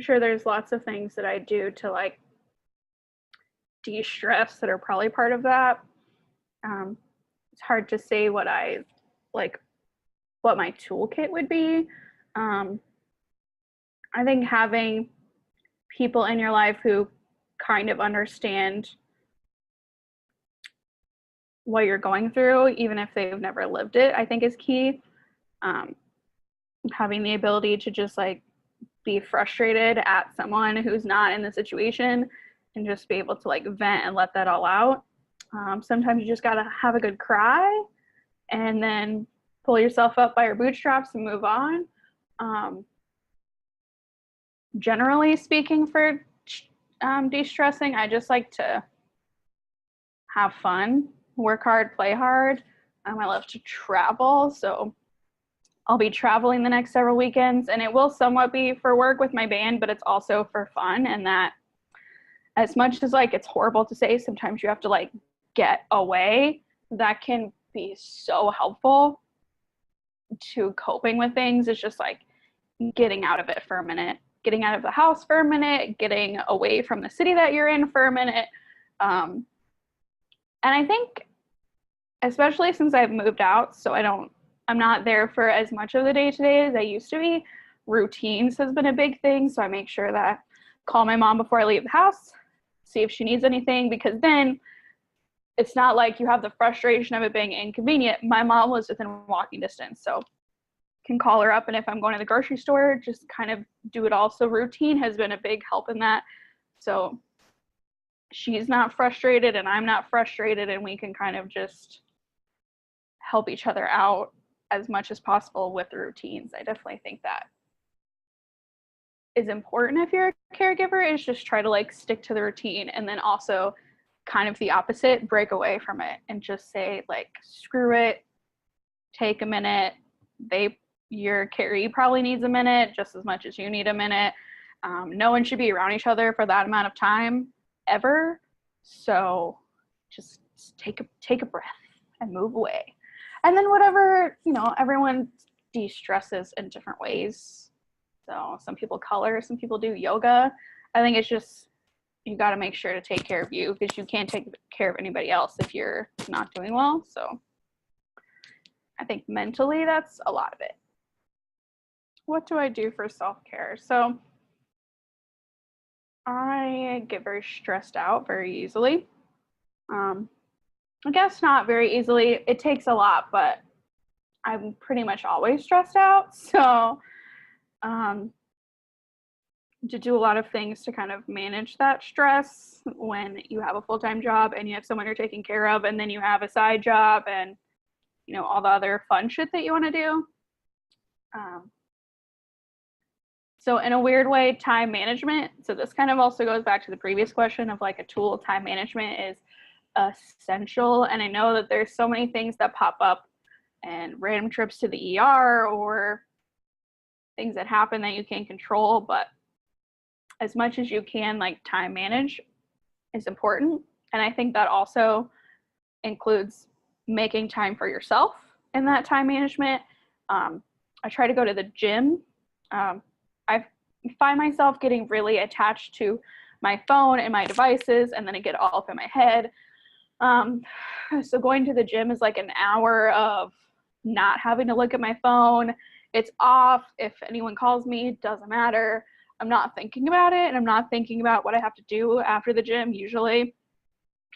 sure there's lots of things that I do to like de-stress that are probably part of that. It's hard to say what I like, what my toolkit would be. I think having people in your life who kind of understand what you're going through, even if they've never lived it, I think is key. Having the ability to just like be frustrated at someone who's not in the situation and just be able to like vent and let that all out. Sometimes you just gotta have a good cry and then pull yourself up by your bootstraps and move on. Generally speaking, for de-stressing, I just like to have fun, work hard, play hard. I love to travel, so I'll be traveling the next several weekends, and it will somewhat be for work with my band, but it's also for fun. And that, as much as like it's horrible to say, sometimes you have to like get away, that can be so helpful to coping with things. It's just like getting out of it for a minute, getting out of the house for a minute, getting away from the city that you're in for a minute. And I think, especially since I've moved out, so I'm not there for as much of the day-to-day as I used to be, routines has been a big thing. So I make sure that call my mom before I leave the house, see if she needs anything, because then it's not like you have the frustration of it being inconvenient. My mom was within walking distance, so can call her up, and if I'm going to the grocery store, just kind of do it all. So routine has been a big help in that. So she's not frustrated and I'm not frustrated, and we can kind of just help each other out as much as possible with routines. I definitely think that is important if you're a caregiver, is just try to like stick to the routine, and then also kind of the opposite, break away from it and just say like, screw it, take a minute. Your caree probably needs a minute just as much as you need a minute. No one should be around each other for that amount of time ever. So just take a breath and move away. And then whatever, everyone de-stresses in different ways. So some people color, some people do yoga. I think it's just, you got to make sure to take care of you, because you can't take care of anybody else if you're not doing well. So I think mentally that's a lot of it. What do I do for self-care? So I get very stressed out very easily. I guess not very easily. It takes a lot, but I'm pretty much always stressed out. So to do a lot of things to kind of manage that stress when you have a full-time job and you have someone you're taking care of, and then you have a side job and, all the other fun shit that you want to do. So in a weird way, time management. So this kind of also goes back to the previous question of like a tool. Time management is essential. And I know that there's so many things that pop up, and random trips to the ER or things that happen that you can't control, but as much as you can, like, time manage is important. And I think that also includes making time for yourself in that time management. I try to go to the gym. I find myself getting really attached to my phone and my devices, and then I get all up in my head. So going to the gym is like an hour of not having to look at my phone. It's off. If anyone calls me, it doesn't matter. I'm not thinking about it, and I'm not thinking about what I have to do after the gym usually.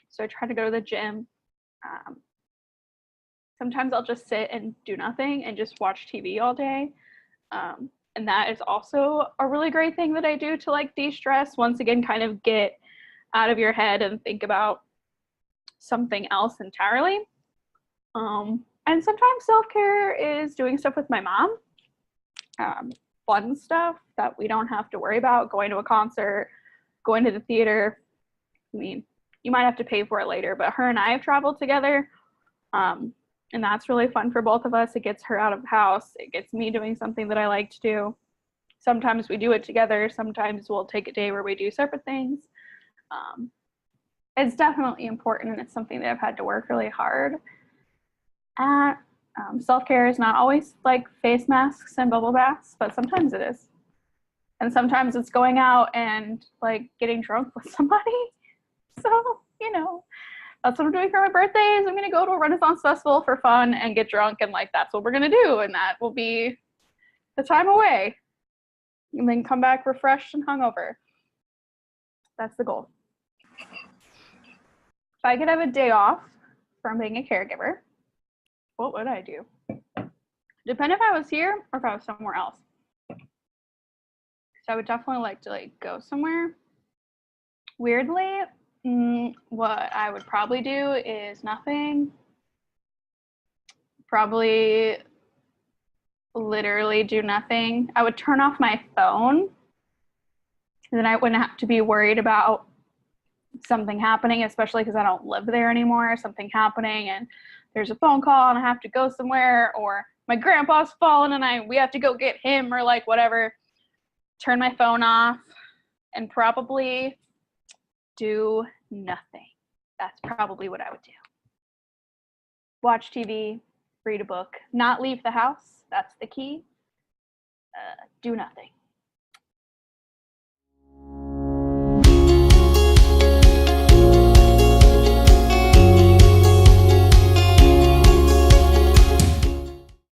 So I try to go to the gym. Sometimes I'll just sit and do nothing and just watch TV all day. And that is also a really great thing that I do to like de-stress. Once again, kind of get out of your head and think about something else entirely. And sometimes self-care is doing stuff with my mom. Fun stuff that we don't have to worry about, going to a concert, going to the theater. I mean, you might have to pay for it later, but her and I have traveled together. And that's really fun for both of us. It gets her out of the house. It gets me doing something that I like to do. Sometimes we do it together. Sometimes we'll take a day where we do separate things. It's definitely important, and it's something that I've had to work really hard at. Self-care is not always like face masks and bubble baths, but sometimes it is. And sometimes it's going out and like getting drunk with somebody. So, you know, that's what I'm doing for my birthdays. I'm gonna go to a Renaissance festival for fun and get drunk, and like that's what we're gonna do, and that will be the time away. And then come back refreshed and hungover. That's the goal. If I could have a day off from being a caregiver, what would I do? Depend if I was here or if I was somewhere else. So I would definitely like to like go somewhere. Weirdly, what I would probably do is nothing. Probably literally do nothing. I would turn off my phone, and then I wouldn't have to be worried about something happening, especially because I don't live there anymore. Something happening and there's a phone call and I have to go somewhere, or my grandpa's fallen and we have to go get him, or like whatever. Turn my phone off and probably do nothing. That's probably what I would do. Watch TV, read a book, not leave the house. That's the key. Do nothing.